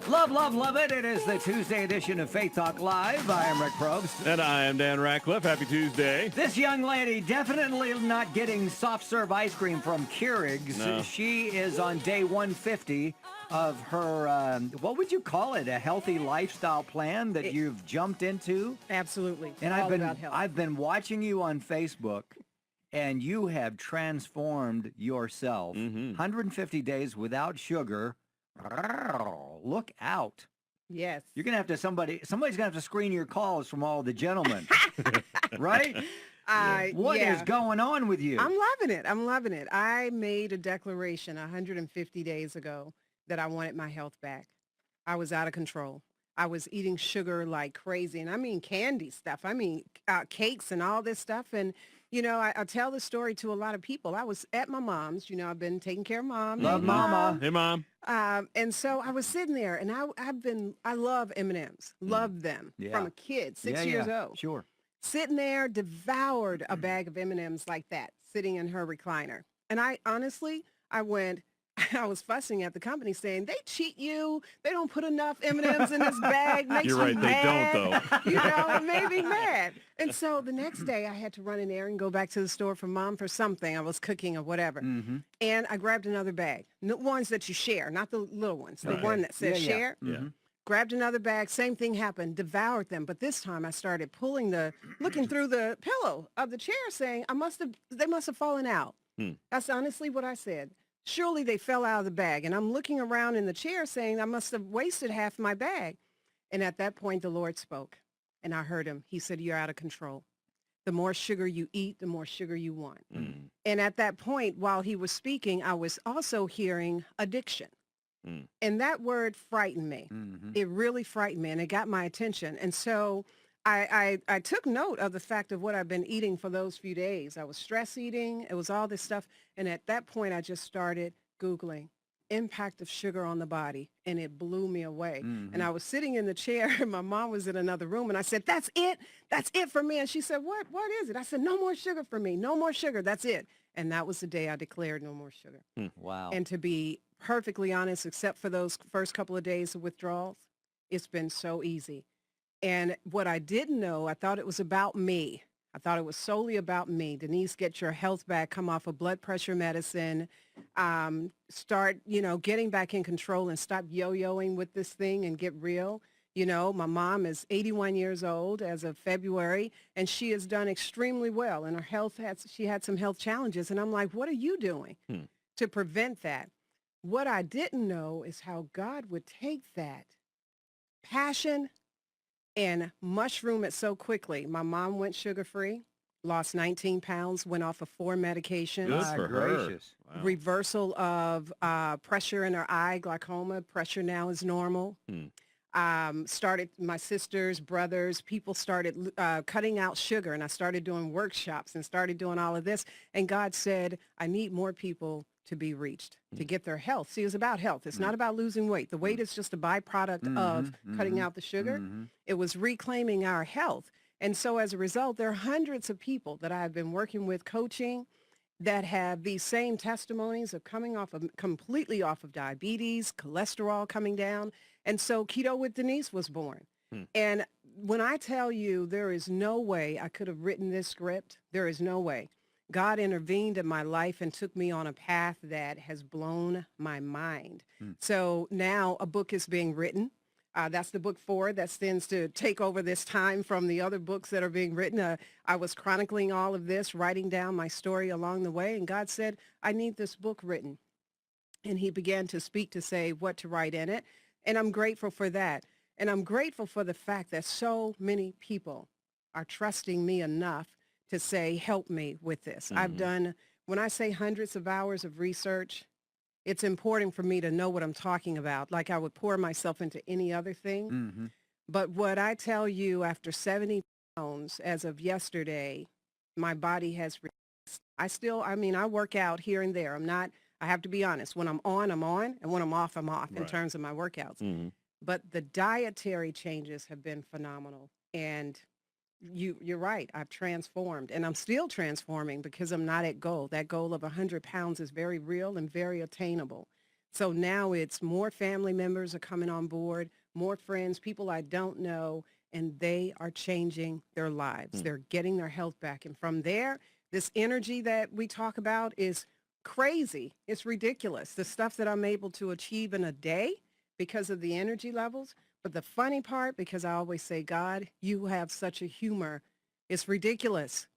Love, love, love it. It is the Tuesday edition of Faith Talk Live. I am Rick Probst. And I am Dan Ratcliffe. Happy Tuesday. This young lady definitely not getting soft serve ice cream from Keurig's. No. She is on day 150 of her, what would you call it, a healthy lifestyle plan that you've jumped into? Absolutely. And All about health. I've been watching you on Facebook, and you have transformed yourself. 150 days without sugar. Look out. Yes. You're going to have to, somebody's going to have to screen your calls from all the gentlemen. Right? What is going on with you? I'm loving it. I'm loving it. I made a declaration 150 days ago that I wanted my health back. I was out of control. I was eating sugar like crazy. And I mean candy stuff. I mean cakes and all this stuff. And, you know, I tell the story to a lot of people. I was at my mom's. You know, I've been taking care of mom. Love mama. Hey, Mom. And so I was sitting there, and I love M&Ms. Love them from a kid, 6 years old. Sure. Sitting there, devoured a bag of M&Ms like that, sitting in her recliner. And I was fussing at the company saying, they cheat you. They don't put enough M&Ms in this bag. Makes You're you right, mad. they don't, though. You know, it made me mad. And so the next day I had to run in there and go back to the store for mom for something. I was cooking or whatever. And I grabbed another bag. The ones that you share, not the little ones. The one that says share. Grabbed another bag. Same thing happened. Devoured them. But this time I started looking through the pillow of the chair saying, they must have fallen out. That's honestly what I said. Surely they fell out of the bag. And I'm looking around in the chair saying I must have wasted half my bag. And at that point, the Lord spoke. And I heard him. He said, you're out of control. The more sugar you eat, the more sugar you want. And at that point, while he was speaking, I was also hearing addiction. And that word frightened me. It really frightened me, and it got my attention. And so I took note of the fact of what I've been eating for those few days. I was stress eating. It was all this stuff. And at that point, I just started Googling impact of sugar on the body, and it blew me away. And I was sitting in the chair, and my mom was in another room, and I said, that's it for me. And she said, what is it? I said, no more sugar for me, no more sugar, that's it. And that was the day I declared no more sugar. Wow. And to be perfectly honest, except for those first couple of days of withdrawals, it's been so easy. And what I didn't know, I thought it was about me. I thought it was solely about me. Denise, get your health back, come off of blood pressure medicine, start, getting back in control and stop yo-yoing with this thing and get real. You know, my mom is 81 years old as of February, and she has done extremely well. And she had some health challenges. And I'm like, what are you doing to prevent that? What I didn't know is how God would take that passion and mushroom it so quickly. My mom went sugar-free, lost 19 pounds, went off of 4 medications. Good for her. Wow. Reversal of pressure in her eye, glaucoma. Pressure now is normal. Started, my sisters, brothers, people started cutting out sugar, and I started doing workshops and started doing all of this. And God said, I need more people to be reached, to get their health. See, it's about health. It's not about losing weight. The weight is just a byproduct of cutting out the sugar. It was reclaiming our health. And so as a result, there are hundreds of people that I've been working with, coaching, that have these same testimonies of coming completely off of diabetes, cholesterol coming down. And so Keto with Denise was born. And when I tell you there is no way I could have written this script, there is no way. God intervened in my life and took me on a path that has blown my mind. So now a book is being written. That's the book 4 that stands to take over this time from the other books that are being written. I was chronicling all of this, writing down my story along the way, and God said, I need this book written. And he began to speak to say what to write in it, and I'm grateful for that. And I'm grateful for the fact that so many people are trusting me enough to say, help me with this. I've done, when I say hundreds of hours of research, it's important for me to know what I'm talking about, like I would pour myself into any other thing. But what I tell you, after 70 pounds as of yesterday, my body has relaxed. I work out here and there. I have to be honest. When I'm on, I'm on. And when I'm off, I'm off in terms of my workouts. But the dietary changes have been phenomenal. And you're right. I've transformed, and I'm still transforming because I'm not at goal. That goal of 100 pounds is very real and very attainable. So now it's more family members are coming on board, more friends, people I don't know, and they are changing their lives. They're getting their health back. And from there, this energy that we talk about is crazy. It's ridiculous. The stuff that I'm able to achieve in a day because of the energy levels. But the funny part, because I always say, God, you have such a humor. It's ridiculous.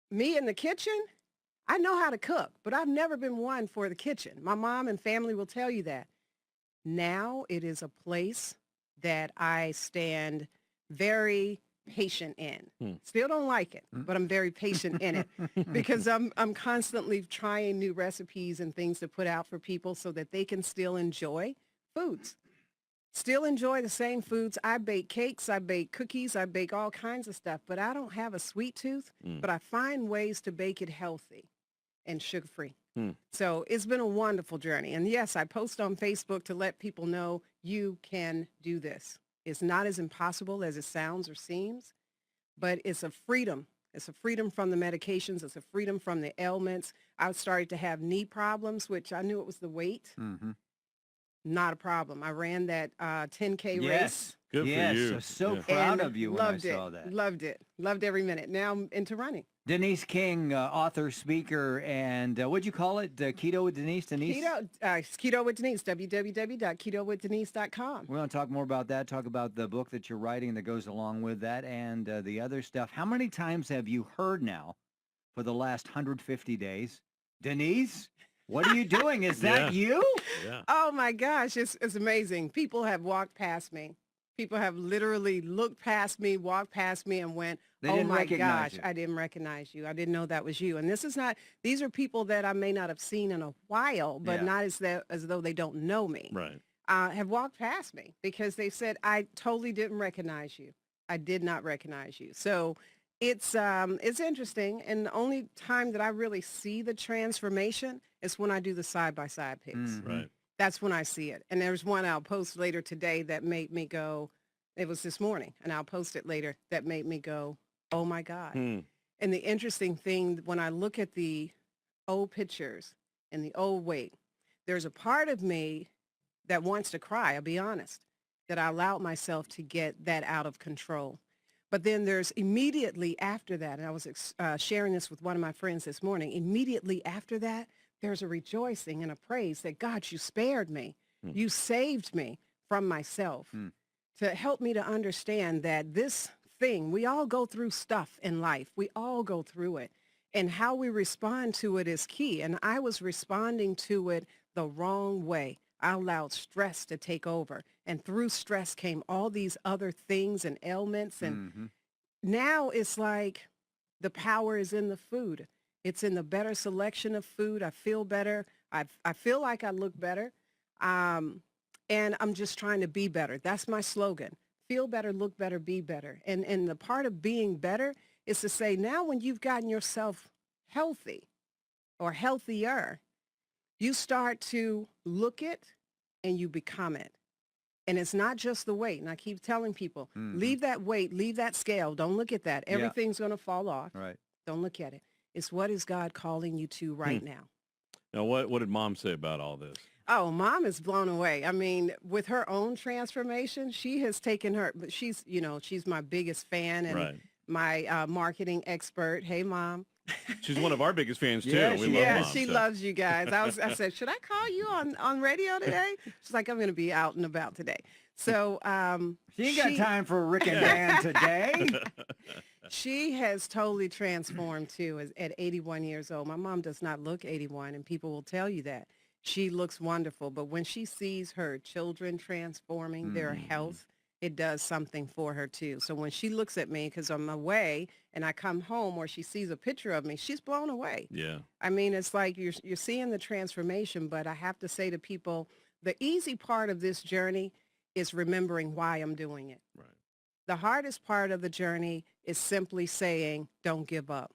Me in the kitchen, I know how to cook, but I've never been one for the kitchen. My mom and family will tell you that. Now it is a place that I stand very patient in. Still don't like it, but I'm very patient in it because I'm constantly trying new recipes and things to put out for people so that they can still enjoy foods. Still enjoy the same foods. I bake cakes, I bake cookies, I bake all kinds of stuff, but I don't have a sweet tooth, but I find ways to bake it healthy and sugar-free. So it's been a wonderful journey. And yes, I post on Facebook to let people know you can do this. It's not as impossible as it sounds or seems, but it's a freedom. It's a freedom from the medications. It's a freedom from the ailments. I started to have knee problems, which I knew it was the weight. Not a problem. I ran that 10K race. Yes. Good yes. for you. So Yeah. proud and of you when I loved it. saw that. Loved it. Loved every minute. Now I'm into running. Denise King, author, speaker, and what'd you call it? Keto with Denise? Denise? Keto with Denise, www.ketowithdenise.com. We're going to talk more about that, talk about the book that you're writing that goes along with that and the other stuff. How many times have you heard now for the last 150 days? Denise, what are you doing? Is that you? Yeah. Oh my gosh, it's amazing. People have walked past me. People have literally looked past me, walked past me and went, They oh didn't my recognize gosh, you. I didn't recognize you. I didn't know that was you. And these are people that I may not have seen in a while, but Yeah. not as though they don't know me. Right. Have walked past me because they said, I totally didn't recognize you. I did not recognize you. So it's interesting. And the only time that I really see the transformation is when I do the side-by-side pics. Right. That's when I see it. And there's one I'll post later today that made me go, it was this morning, and I'll post it later, that made me go, oh my God. And the interesting thing, when I look at the old pictures and the old weight, there's a part of me that wants to cry, I'll be honest, that I allowed myself to get that out of control. But then there's immediately after that, and I was sharing this with one of my friends this morning, immediately after that, there's a rejoicing and a praise that, God, you spared me. You saved me from myself to help me to understand that this thing, we all go through stuff in life. We all go through it. And how we respond to it is key. And I was responding to it the wrong way. I allowed stress to take over. And through stress came all these other things and ailments. And now it's like the power is in the food. It's in the better selection of food. I feel better. I feel like I look better. And I'm just trying to be better. That's my slogan. Feel better, look better, be better. And the part of being better is to say, now when you've gotten yourself healthy or healthier, you start to look it and you become it. And it's not just the weight. And I keep telling people, leave that weight, leave that scale. Don't look at that. Everything's going to fall off. Right. Don't look at it. It's what is God calling you to right now. Now, what did Mom say about all this? Oh, Mom is blown away. I mean, with her own transformation, she has taken her, but she's my biggest fan and my marketing expert. Hey, Mom. She's one of our biggest fans, too. Yeah, We love Mom, she so. loves you guys. I said, should I call you on radio today? She's like, I'm going to be out and about today. So she ain't got time for Rick and Dan today. She has totally transformed, too, at 81 years old. My mom does not look 81, and people will tell you that. She looks wonderful, but when she sees her children transforming their health, it does something for her, too. So when she looks at me, because I'm away, and I come home or she sees a picture of me, she's blown away. Yeah. I mean, it's like you're seeing the transformation, but I have to say to people, the easy part of this journey is remembering why I'm doing it. Right. The hardest part of the journey is simply saying, don't give up.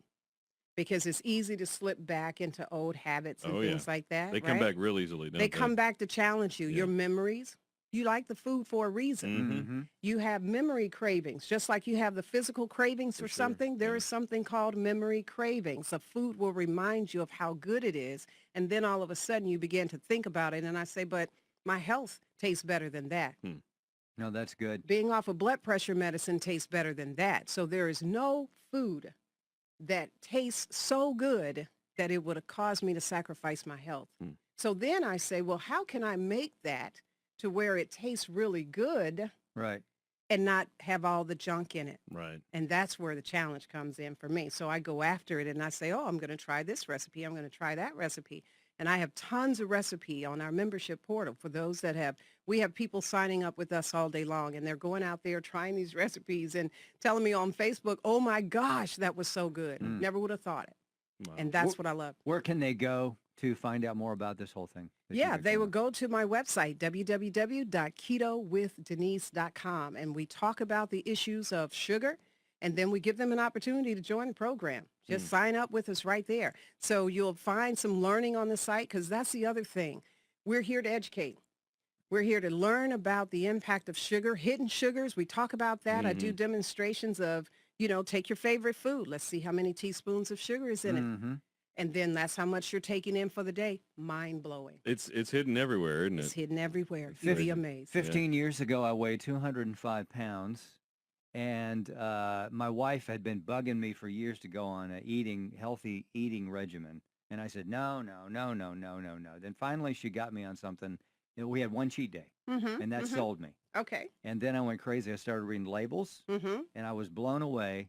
Because it's easy to slip back into old habits and things like that. They come back real easily, don't they? They come back to challenge you. Yeah. Your memories, You like the food for a reason. Mm-hmm. You have memory cravings, just like you have the physical cravings for sure, something. There yeah. is something called memory cravings. A food will remind you of how good it is. And then all of a sudden you begin to think about it. And I say, but my health tastes better than that. No, that's good. Being off of blood pressure medicine tastes better than that. So there is no food that tastes so good that it would have caused me to sacrifice my health. So then I say, well, how can I make that to where it tastes really good Right. and not have all the junk in it? Right. And that's where the challenge comes in for me. So I go after it and I say, oh, I'm going to try this recipe. I'm going to try that recipe. And I have tons of recipe on our membership portal for those that we have people signing up with us all day long, and they're going out there trying these recipes and telling me on Facebook, oh my gosh, that was so good. Never would have thought it. Wow. And that's what I love. Where can they go to find out more about this whole thing? that you Yeah, got they going will on? go to my website, www.ketowithdenise.com, and we talk about the issues of sugar, and then we give them an opportunity to join the program. Just sign up with us right there. So you'll find some learning on the site, because that's the other thing. We're here to educate. We're here to learn about the impact of sugar, hidden sugars. We talk about that. I do demonstrations of, take your favorite food. Let's see how many teaspoons of sugar is in it. Mm-hmm. And then that's how much you're taking in for the day. Mind-blowing. It's hidden everywhere, isn't It's it? hidden everywhere. You'd be amazed. 15 years ago, I weighed 205 pounds, and my wife had been bugging me for years to go on a healthy eating regimen. And I said, no. Then finally she got me on something. We had one cheat day, and that sold me. Okay. And then I went crazy. I started reading labels, and I was blown away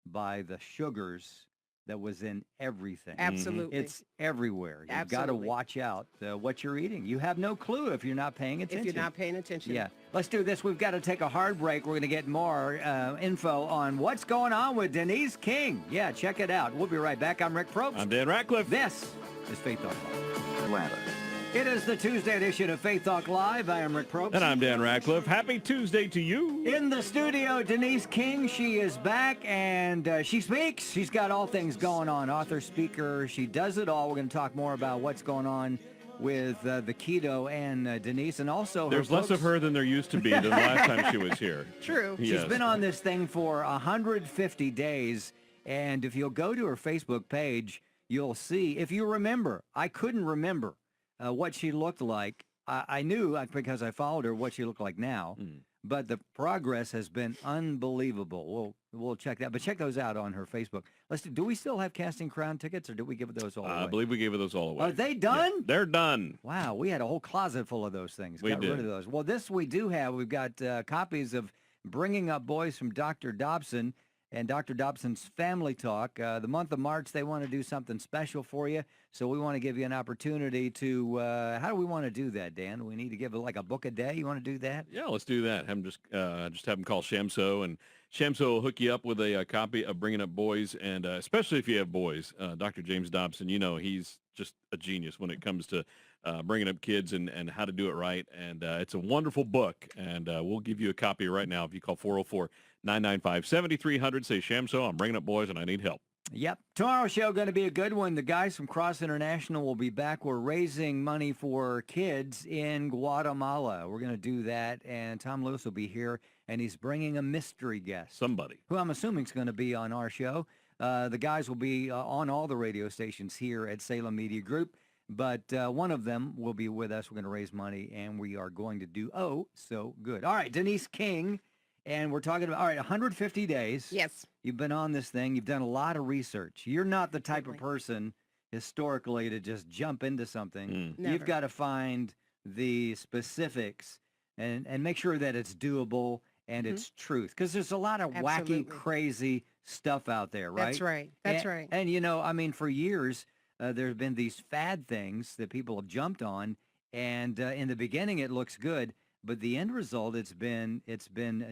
by the sugars that was in everything. Absolutely. It's everywhere. You've got to Absolutely. watch out what you're eating. You have no clue if you're not paying attention. If you're not paying attention. Yeah. Let's do this. We've got to take a hard break. We're going to get more info on what's going on with Denise King. Yeah, check it out. We'll be right back. I'm Rick Probst. I'm Dan Ratcliffe. This is Faith Talk Live. Atlanta. It is the Tuesday edition of Faith Talk Live. I am Rick Probst. And I'm Dan Ratcliffe. Happy Tuesday to you. In the studio, Denise King. She is back, and she speaks. She's got all things going on. Author, speaker. She does it all. We're going to talk more about what's going on with the keto and Denise, and also There's less of her than there used to be than the last time she was here. True. She's Yes. been on this thing for 150 days, and if you'll go to her Facebook page, you'll see. If you remember, I couldn't remember what she looked like. I knew because I followed her what she looked like now, but the progress has been unbelievable. We'll check that, but check those out on her Facebook. Do we still have Casting Crown tickets, or did we give those all away? I believe we gave those all away. Are they done? Yeah, they're done. Wow, we had a whole closet full of those things. We Got rid did. of those. Well, this we do have. We've got copies of Bringing Up Boys from Dr. Dobson and Dr. Dobson's Family Talk. The month of March, they want to do something special for you, so we want to give you an opportunity to, how do we want to do that, Dan? Do we need to give like a book a day? You want to do that? Yeah, let's do that. Have them just have them call Shamso, and Shamso will hook you up with a copy of Bringing Up Boys, and especially if you have boys. Dr. James Dobson, he's just a genius when it comes to bringing up kids and how to do it right. And it's a wonderful book, and we'll give you a copy right now if you call 404-995-7300. Say, Shamso, I'm bringing up boys, and I need help. Yep. Tomorrow's show going to be a good one. The guys from Cross International will be back. We're raising money for kids in Guatemala. We're going to do that, and Tom Lewis will be here, and he's bringing a mystery guest. Somebody. Who I'm assuming is going to be on our show. The guys will be on all the radio stations here at Salem Media Group, but one of them will be with us. We're going to raise money, and we are going to do so good. All right, Denise King, and we're talking about, 150 days. Yes. You've been on this thing. You've done a lot of research. You're not the type of Certainly. person historically to just jump into something. Never. You've got to find the specifics and make sure that it's doable and it's truth. Because there's a lot of Absolutely. wacky, crazy stuff out there, right? That's right. That's right. And, for years, there have been these fad things that people have jumped on. And in the beginning, it looks good. But the end result, it's been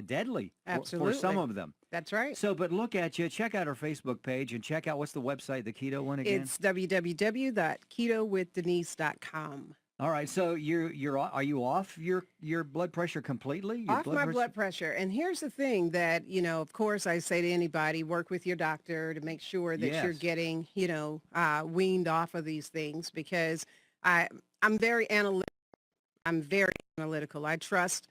deadly for some Absolutely. of them. That's right. So, but look at you. Check out our Facebook page and check out, what's the website, the keto one again? It's www.ketowithdenise.com. All right. So are you off your blood pressure completely? Your Off my blood pressure. And here's the thing that, of course, I say to anybody, work with your doctor to make sure that you're Yes. getting, weaned off of these things, because I'm very analytical. I'm very analytical. I trust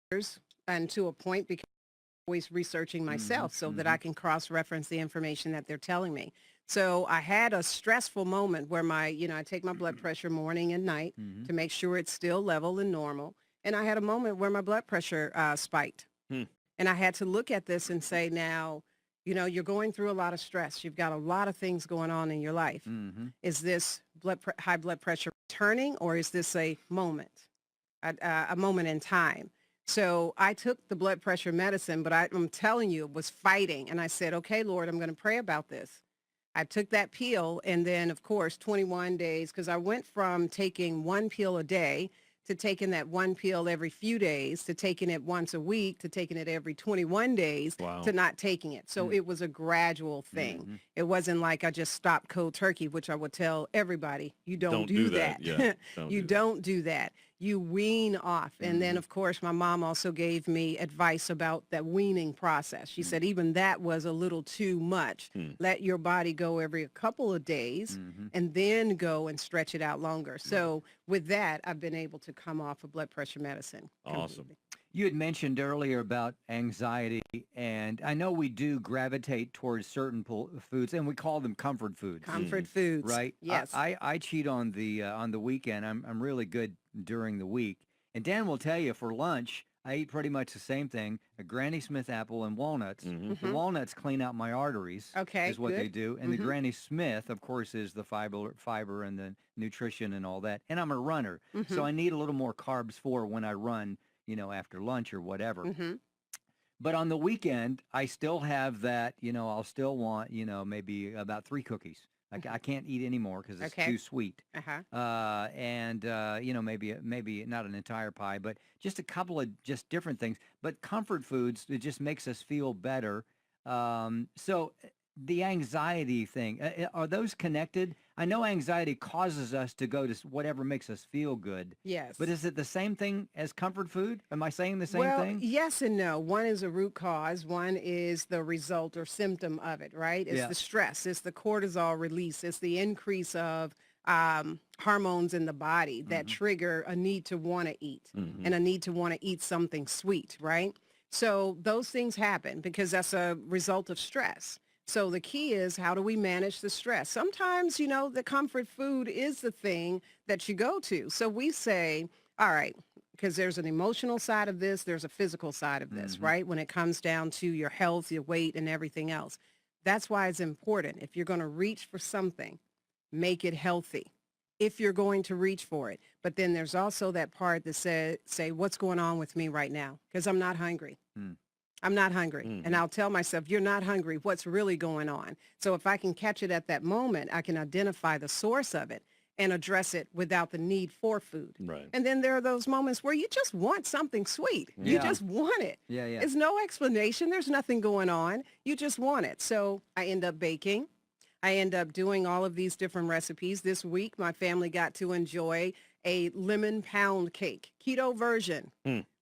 doctors and to a point because I'm always researching myself so that I can cross-reference the information that they're telling me. So I had a stressful moment where I take my blood pressure morning and night to make sure it's still level and normal. And I had a moment where my blood pressure spiked. Hmm. And I had to look at this and say, now, you're going through a lot of stress. You've got a lot of things going on in your life. Is this high blood pressure returning, or is this a moment in time? So I took the blood pressure medicine, but I'm telling you, it was fighting. And I said, okay, Lord, I'm going to pray about this. I took that pill, and then, of course, 21 days, because I went from taking one pill a day to taking that one pill every few days, to taking it once a week, to taking it every 21 days, Wow. to not taking it. So it was a gradual thing. It wasn't like I just stopped cold turkey, which I would tell everybody, you don't do that. Yeah, You don't do that. You wean off. And then, of course, my mom also gave me advice about that weaning process. She said even that was a little too much. Let your body go every couple of days and then go and stretch it out longer. So with that, I've been able to come off of blood pressure medicine. Awesome. completely. You had mentioned earlier about anxiety, and I know we do gravitate towards certain foods, and we call them comfort foods, Comfort foods. right? Yes. I cheat on the weekend. I'm really good during the week, and Dan will tell you for lunch I eat pretty much the same thing: a Granny Smith apple and walnuts. The walnuts clean out my arteries. Okay, is what they good. do, and the Granny Smith, of course, is the fiber and the nutrition and all that. And I'm a runner, so I need a little more carbs for when I run. After lunch or whatever. But on the weekend, I still have that, I'll still want, maybe about 3 cookies. I can't eat anymore because it's Okay. too sweet. Uh-huh. Maybe not an entire pie, but just a couple of just different things. But comfort foods, it just makes us feel better. So the anxiety thing, are those connected? I know anxiety causes us to go to whatever makes us feel good. Yes. But is it the same thing as comfort food? Am I saying the same Well, thing? yes and no. One is a root cause. One is the result or symptom of it, right? It's Yeah. the stress. It's the cortisol release. It's the increase of hormones in the body that trigger a need to want to eat and a need to want to eat something sweet, right? So those things happen because that's a result of stress. So the key is, how do we manage the stress? Sometimes, the comfort food is the thing that you go to. So we say, all right, because there's an emotional side of this, there's a physical side of this, right? When it comes down to your health, your weight, and everything else. That's why it's important. If you're going to reach for something, make it healthy if you're going to reach for it. But then there's also that part that say, what's going on with me right now? Because I'm not hungry. I'm not hungry. And I'll tell myself, you're not hungry. What's really going on? So if I can catch it at that moment, I can identify the source of it and address it without the need for food. Right. And then there are those moments where you just want something sweet. You Yeah. just want it. Yeah. There's no explanation. There's nothing going on. You just want it. So I end up baking. I end up doing all of these different recipes. This week, my family got to enjoy a lemon pound cake, keto version,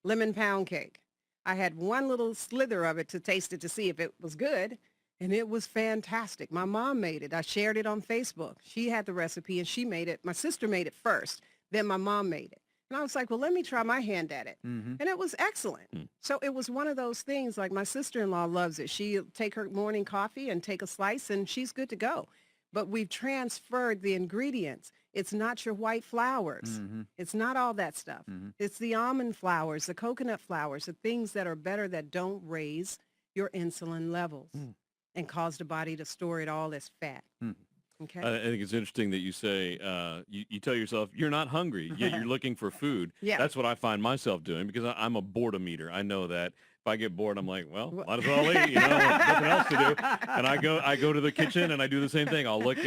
lemon pound cake. I had one little slither of it to taste it to see if it was good, and it was fantastic. My mom made it. I shared it on Facebook. She had the recipe, and she made it. My sister made it first. Then my mom made it. And I was like, well, let me try my hand at it. And it was excellent. So it was one of those things, like my sister-in-law loves it. She'll take her morning coffee and take a slice, and she's good to go. But we've transferred the ingredients. It's not your white flours. It's not all that stuff. It's the almond flours, the coconut flours, the things that are better that don't raise your insulin levels and cause the body to store it all as fat. Okay. I think it's interesting that you say, you tell yourself you're not hungry, yet you're looking for food. Yeah. That's what I find myself doing because I'm a boredom eater. I know that if I get bored, I'm like, well, might as well eat, nothing else to do. And I go to the kitchen and I do the same thing. I'll look,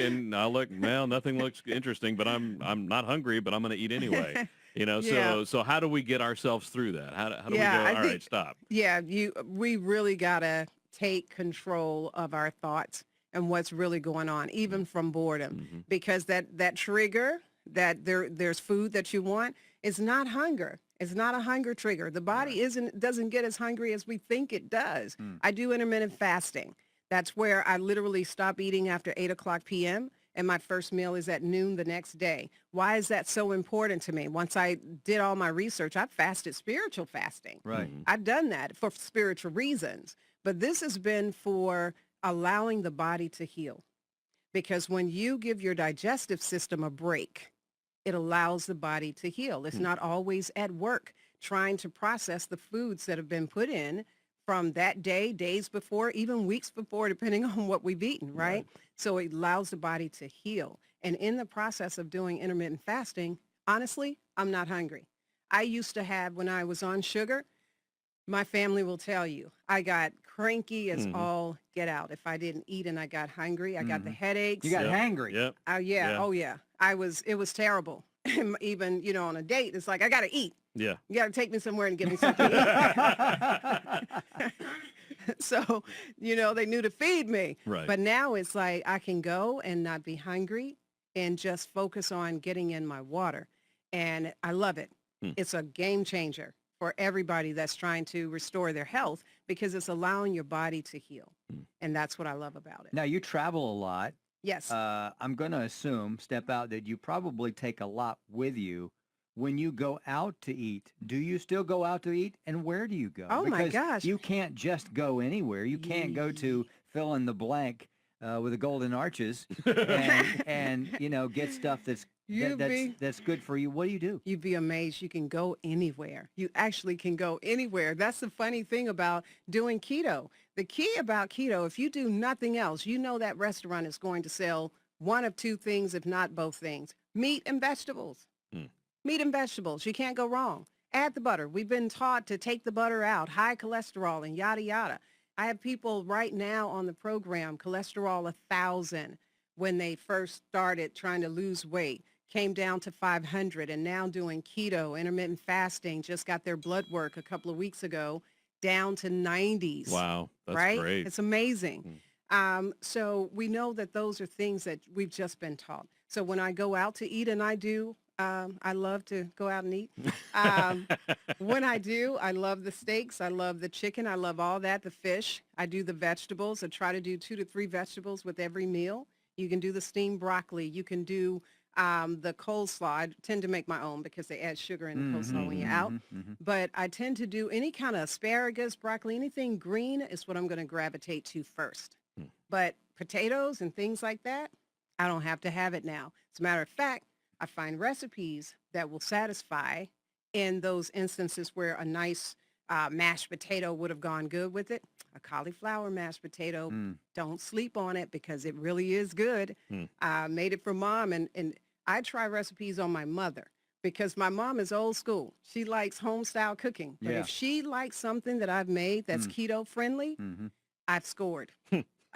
well, nothing looks interesting, but I'm not hungry, but I'm going to eat anyway. Yeah. So how do we get ourselves through that? How do we go, Yeah, I all think- right, stop. Yeah, we really got to take control of our thoughts and what's really going on, even from boredom, because that trigger that there's food that you want is not hunger. It's not a hunger trigger. The body doesn't get as hungry as we think it does. I do intermittent fasting. That's where I literally stop eating after 8 o'clock p.m. and my first meal is at noon the next day. Why is that so important to me? Once I did all my research, I fasted spiritual fasting. Right. I've done that for spiritual reasons, but this has been for allowing the body to heal. Because when you give your digestive system a break, it allows the body to heal. It's not always at work trying to process the foods that have been put in from that day, days before, even weeks before, depending on what we've eaten, right? So it allows the body to heal. And in the process of doing intermittent fasting, honestly, I'm not hungry. I used to have, when I was on sugar, my family will tell you, I got cranky as all get out. If I didn't eat and I got hungry, I got the headaches. You got Yep. hangry. Yep. Oh, yeah. Yeah. Oh, yeah. It was terrible. Even, on a date, it's like, I got to eat. Yeah. You got to take me somewhere and give me something to eat. So, they knew to feed me. Right. But now it's like I can go and not be hungry and just focus on getting in my water. And I love it. It's a game changer for everybody that's trying to restore their health because it's allowing your body to heal. And that's what I love about it. Now, you travel a lot. Yes. I'm going to assume, step out, that you probably take a lot with you when you go out to eat. Do you still go out to eat, and where do you go? Oh, my Because gosh. you can't just go anywhere. You can't go to fill in the blank with the golden arches and get stuff that's good for you. What do you do? You'd be amazed. You can go anywhere. You actually can go anywhere. That's the funny thing about doing keto. The key about keto, if you do nothing else, that restaurant is going to sell one of two things, if not both things, meat and vegetables. Meat and vegetables. You can't go wrong. Add the butter. We've been taught to take the butter out, high cholesterol and yada, yada. I have people right now on the program, cholesterol 1,000 when they first started trying to lose weight, came down to 500 and now doing keto, intermittent fasting, just got their blood work a couple of weeks ago, down to 90s. Wow. That's right? great. It's amazing. So we know that those are things that we've just been taught. So when I go out to eat, and I do, I love to go out and eat. When I do, I love the steaks. I love the chicken. I love all that, the fish. I do the vegetables. I try to do 2 to 3 vegetables with every meal. You can do the steamed broccoli. You can do the coleslaw. I tend to make my own because they add sugar in the coleslaw when you're out. But I tend to do any kind of asparagus, broccoli, anything green is what I'm going to gravitate to first. But potatoes and things like that, I don't have to have it now. As a matter of fact, I find recipes that will satisfy in those instances where a nice mashed potato would have gone good with it. A cauliflower mashed potato, don't sleep on it because it really is good. I made it for Mom, and I try recipes on my mother because my mom is old school. She likes home-style cooking. But if she likes something that I've made that's keto-friendly, I've scored.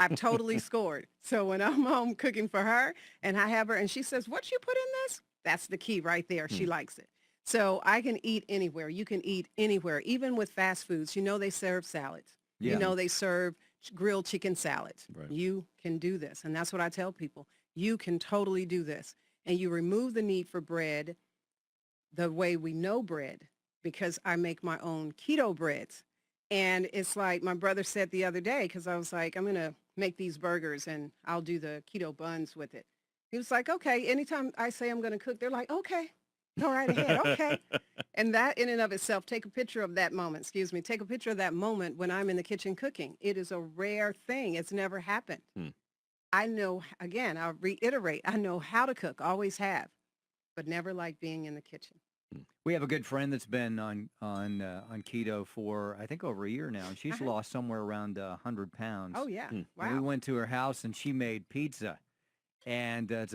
I've totally scored. So when I'm home cooking for her and I have her and she says, what you put in this? That's the key right there. She likes it. So I can eat anywhere. You can eat anywhere, even with fast foods. They serve salads. Yeah. They serve grilled chicken salads. Right. You can do this. And that's what I tell people. You can totally do this. And you remove the need for bread the way we know bread because I make my own keto breads. And it's like my brother said the other day, because I was like, I'm going to make these burgers and I'll do the keto buns with it. He was like, okay, anytime I say I'm going to cook, they're like, okay, go right ahead. Okay. And that in and of itself, take a picture of that moment, take a picture of that moment when I'm in the kitchen cooking. It is a rare thing. It's never happened. I know, again, I'll reiterate, I know how to cook, always have, but never like being in the kitchen. We have a good friend that's been on keto for, I think, over a year now, and she's lost somewhere around 100 pounds. Oh, yeah. Wow. And we went to her house, and she made pizza, and it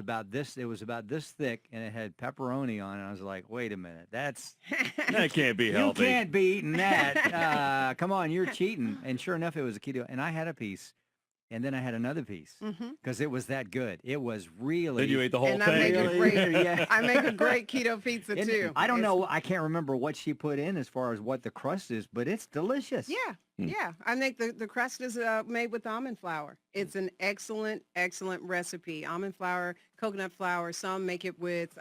was about this thick, and it had pepperoni on it. I was like, wait a minute, That can't be healthy. you can't be eating that. Come on, you're cheating. And sure enough, it was a keto, and I had a piece. And then I had another piece because it was that good. It was really. Then you ate the whole And thing. I make a great keto pizza too. I don't know. I can't remember what she put in as far as what the crust is, but it's delicious. Yeah, yeah. I make the crust is made with almond flour. It's an excellent, excellent recipe. Almond flour, coconut flour. Some make it with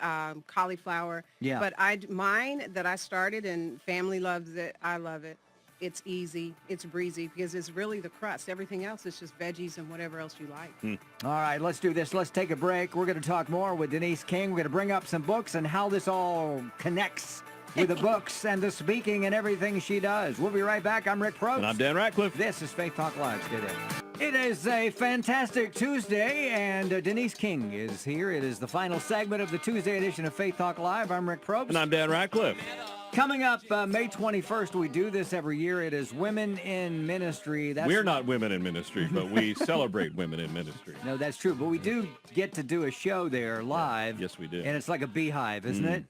cauliflower. Yeah. But mine that I started and family loves it. I love it. It's easy. It's breezy because it's really the crust. Everything else is just veggies and whatever else you like. All right, let's do this. Let's take a break. We're going to talk more with Denise King. We're going to bring up some books and how this all connects with the books and the speaking and everything she does. We'll be right back. I'm Rick Probst. And I'm Dan Ratcliffe. This is Faith Talk Live. Stay there. It is a fantastic Tuesday, and Denise King is here. It is the final segment of the Tuesday edition of Faith Talk Live. I'm Rick Probst. And I'm Dan Ratcliffe. Coming up May 21st, we do this every year. It is Women in Ministry. We're not women in ministry, but we celebrate women in ministry. No, that's true. But we do get to do a show there live. Yes, we do. And it's like a beehive, isn't it?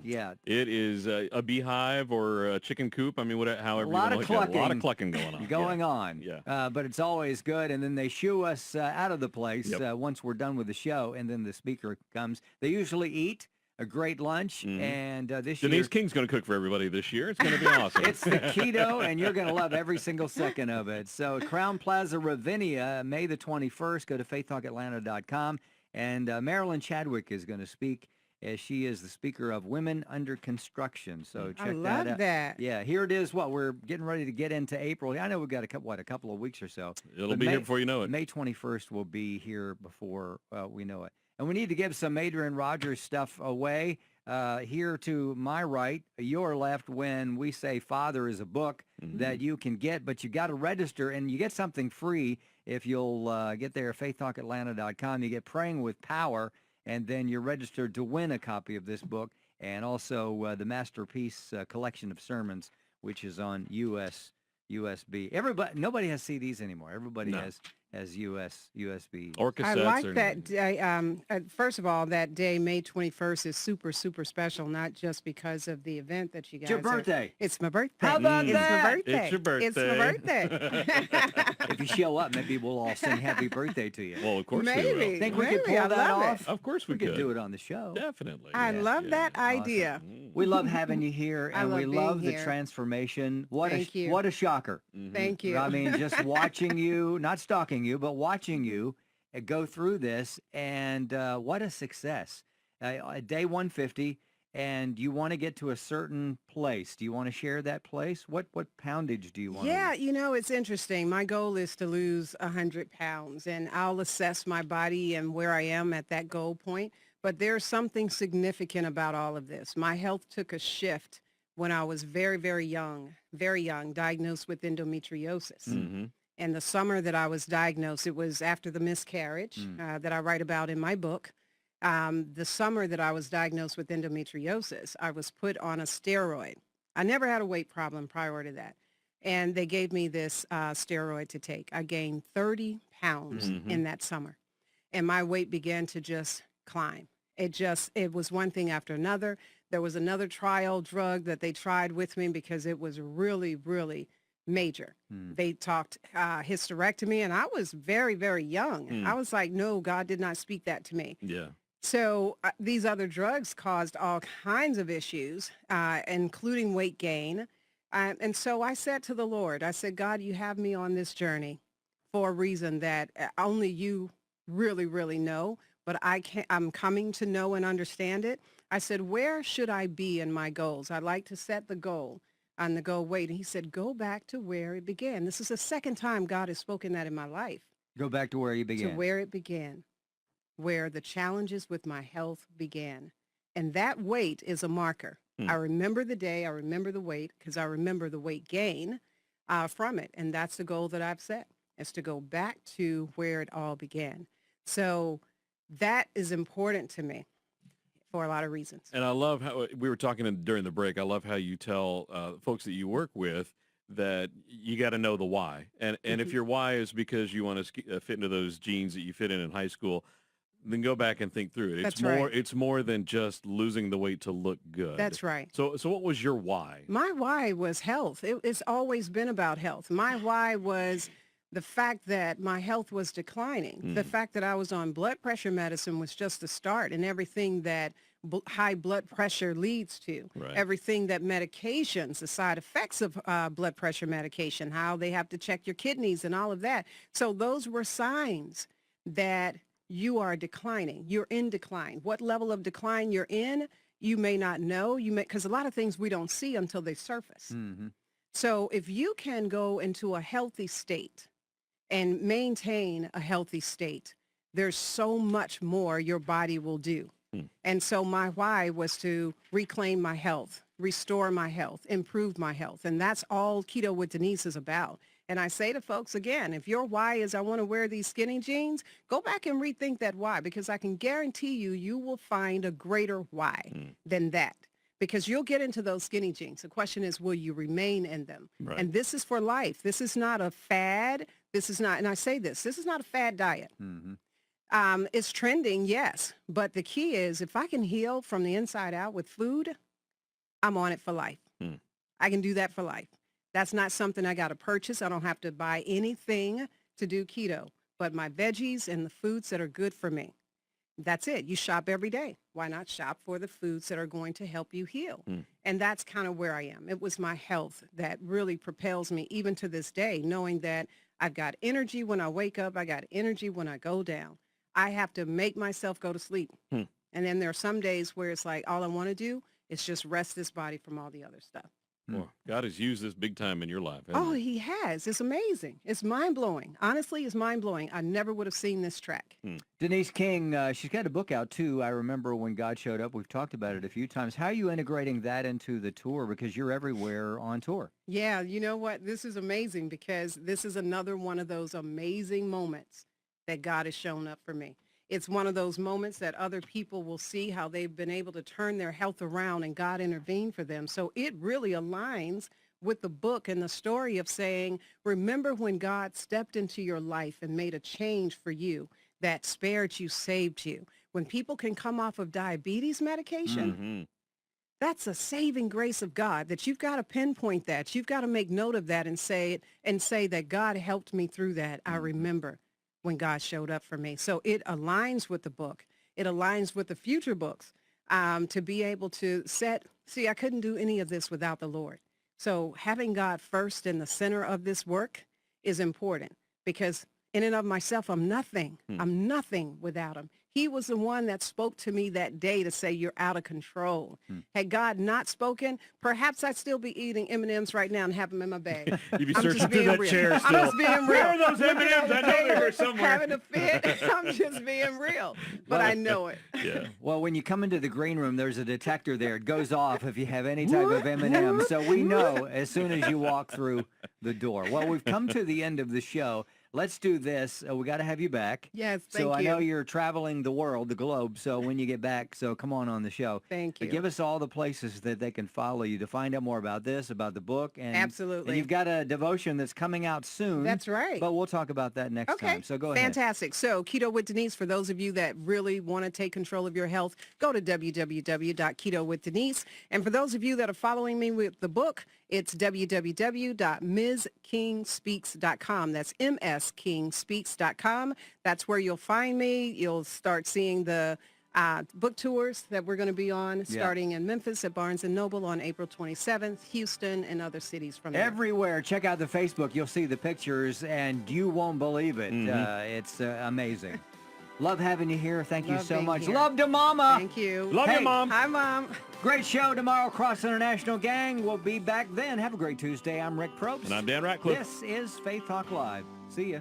Yeah. It is a beehive or a chicken coop. I mean, however A lot you of want to look at it. clucking A lot of clucking going on. Yeah. Yeah. But it's always good. And then they shoo us out of the place Yep. once we're done with the show. And then the speaker comes. They usually eat a great lunch. And this year... Denise King's going to cook for everybody this year. It's going to be awesome. It's the keto, and you're going to love every single second of it. So Crown Plaza Ravinia, May the 21st. Go to faithtalkatlanta.com. And Marilyn Chadwick is going to speak, as she is the speaker of Women Under Construction. So check I that love out. that. Yeah, here it is. We're getting ready to get into April. I know we've got a couple of weeks or so. It'll But be here before you know it. May 21st will be here before we know it. And we need to give some Adrian Rogers stuff away. Here to my right, your left, when we say Father is a book that you can get, but you got to register, and you get something free if you'll get there at faithtalkatlanta.com. You get Praying with Power, and then you're registered to win a copy of this book, and also the Masterpiece collection of sermons, which is on USB. Nobody has CDs anymore. Everybody has USB. Or cassettes. I like or that day. First of all, that day, May 21st, is super, super special, not just because of the event that you guys It's your birthday. It's my birthday. How about It's that? my birthday. It's your birthday. It's my birthday. If you show up, maybe we'll all sing happy birthday to you. Well, of course we Maybe. will. Think we could Maybe. pull I that love off? it. Of course we We could could. do it on the show. Definitely. I Yeah. love that idea. We love having you here, I and love we being love the here. transformation. Thank you. What a shocker. Thank you. I mean, just watching you, not stalking you, but watching you go through this, and what a success. Day 150, and you want to get to a certain place. Do you want to share that place? What poundage do you want Yeah, to you know, it's interesting. My goal is to lose 100 pounds, and I'll assess my body and where I am at that goal point. But there's something significant about all of this. My health took a shift when I was very, very young, diagnosed with endometriosis. And the summer that I was diagnosed, it was after the miscarriage that I write about in my book. The summer that I was diagnosed with endometriosis, I was put on a steroid. I never had a weight problem prior to that. And they gave me this steroid to take. I gained 30 pounds in that summer. And my weight began to just climb. It was one thing after another. There was another trial drug that they tried with me because it was really, really major. They talked hysterectomy, and I was very, very young. I was like, no, God did not speak that to me. Yeah. So these other drugs caused all kinds of issues, including weight gain. And so I said to the Lord, I said, God, you have me on this journey for a reason that only you really, really know, but I'm coming to know and understand it. I said, where should I be in my goals? I'd like to set the goal on the goal weight. And he said, go back to where it began. This is the second time God has spoken that in my life. Go back to where you began. To where it began, where the challenges with my health began. And that weight is a marker. I remember the day, I remember the weight, because I remember the weight gain from it. And that's the goal that I've set, is to go back to where it all began. So that is important to me for a lot of reasons. And I love how we were talking during the break. I love how you tell folks that you work with that you got to know the why. And if your why is because you want to fit into those jeans that you fit in high school, then go back and think through it. It's more than just losing the weight to look good. That's right. So what was your why? My why was health. It's always been about health. My why was the fact that my health was declining. The fact that I was on blood pressure medicine was just the start, and everything that high blood pressure leads to, everything that medications, the side effects of blood pressure medication, how they have to check your kidneys and all of that. So those were signs that you are declining. You're in decline. What level of decline you're in, you may not know. Because a lot of things we don't see until they surface. So if you can go into a healthy state and maintain a healthy state, there's so much more your body will do. And so my why was to reclaim my health, restore my health, improve my health. And that's all Keto with Denise is about. And I say to folks again, if your why is I want to wear these skinny jeans, go back and rethink that why, because I can guarantee you, you will find a greater why than that. Because you'll get into those skinny jeans. The question is, will you remain in them? Right. And this is for life. This is not a fad. This is not, and I say this is not a fad diet. It's trending, yes. But the key is if I can heal from the inside out with food, I'm on it for life. I can do that for life. That's not something I got to purchase. I don't have to buy anything to do keto, but my veggies and the foods that are good for me. That's it. You shop every day. Why not shop for the foods that are going to help you heal? And that's kind of where I am. It was my health that really propels me even to this day, knowing that I've got energy when I wake up. I got energy when I go down. I have to make myself go to sleep. And then there are some days where it's like all I want to do is just rest this body from all the other stuff. Well, God has used this big time in your life. hasn't Oh, he? he has. It's amazing. It's mind-blowing. Honestly, it's mind-blowing. I never would have seen this track. Denise King, she's got a book out too. I remember when God showed up. We've talked about it a few times. How are you integrating that into the tour? Because you're everywhere on tour. Yeah, you know what? This is amazing because this is another one of those amazing moments that God has shown up for me. It's one of those moments that other people will see how they've been able to turn their health around and God intervened for them. So it really aligns with the book and the story of saying, remember when God stepped into your life and made a change for you that spared you, saved you. When people can come off of diabetes medication, that's a saving grace of God that you've got to pinpoint that. You've got to make note of that and say it and say that God helped me through that. I remember when God showed up for me. So it aligns with the book. It aligns with the future books to be able to see, I couldn't do any of this without the Lord. So having God first in the center of this work is important because in and of myself, I'm nothing. I'm nothing without him. He was the one that spoke to me that day to say, you're out of control. Had God not spoken, perhaps I'd still be eating M&Ms right now and have them in my bag. You'd be I'm searching just through being that real. chair I'm still. just being real. Where are those Looking M&Ms? at the I know they're here table, somewhere. Having a fit. I'm just being real. But I know it. Yeah. Well, when you come into the green room, there's a detector there. It goes off if you have any type of M&M. So we know as soon as you walk through the door. Well, we've come to the end of the show. Let's do this. We got to have you back. Yes, thank So I you. know you're traveling the world, the globe. So when you get back, so come on the show. Thank But you. give us all the places that they can follow you to find out more about this, about the book. And, Absolutely. And you've got a devotion that's coming out soon. That's right. But we'll talk about that next Okay. time. So go ahead. Fantastic. So Keto with Denise, for those of you that really want to take control of your health, go to www.ketowithdenise. And for those of you that are following me with the book, it's www.mskingspeaks.com. That's mskingspeaks.com. That's where you'll find me. You'll start seeing the book tours that we're going to be on starting in Memphis at Barnes & Noble on April 27th, Houston, and other cities from there. Everywhere. Check out the Facebook. You'll see the pictures, and you won't believe it. It's amazing. Love having you here. Thank you Love so being much. here. Love to Mama. Thank you. Love you, Hey. Mom. Hi, Mom. Great show tomorrow. Cross International Gang. We'll be back then. Have a great Tuesday. I'm Rick Probst. And I'm Dan Ratcliffe. This is Faith Talk Live. See ya.